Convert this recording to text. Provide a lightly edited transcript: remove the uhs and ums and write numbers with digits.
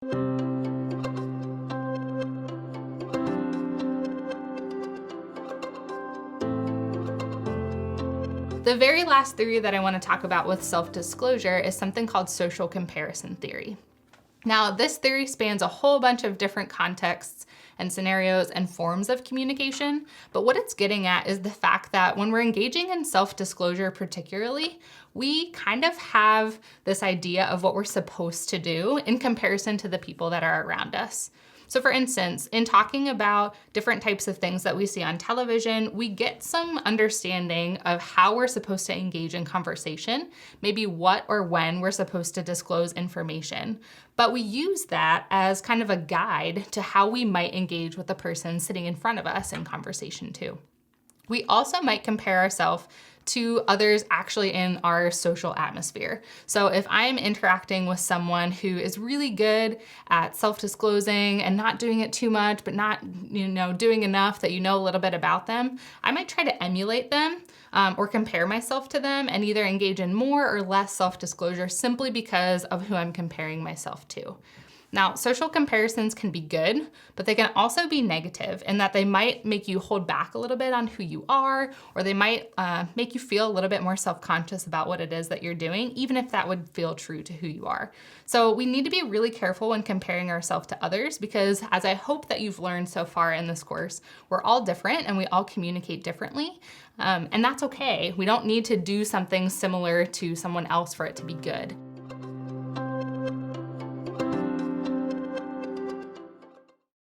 The very last theory that I want to talk about with self-disclosure is something called social comparison theory. Now, this theory spans a whole bunch of different contexts and scenarios and forms of communication, but what it's getting at is the fact that when we're engaging in self-disclosure particularly, we kind of have this idea of what we're supposed to do in comparison to the people that are around us. So for instance, in talking about different types of things that we see on television, we get some understanding of how we're supposed to engage in conversation, maybe what or when we're supposed to disclose information. But we use that as kind of a guide to how we might engage with the person sitting in front of us in conversation too. We also might compare ourselves to others actually in our social atmosphere. So if I'm interacting with someone who is really good at self-disclosing and not doing it too much, but not doing enough that you know a little bit about them, I might try to emulate them or compare myself to them and either engage in more or less self-disclosure simply because of who I'm comparing myself to. Now, social comparisons can be good, but they can also be negative in that they might make you hold back a little bit on who you are, or they might make you feel a little bit more self-conscious about what it is that you're doing, even if that would feel true to who you are. So we need to be really careful when comparing ourselves to others because, as I hope that you've learned so far in this course, we're all different and we all communicate differently, and that's okay. We don't need to do something similar to someone else for it to be good.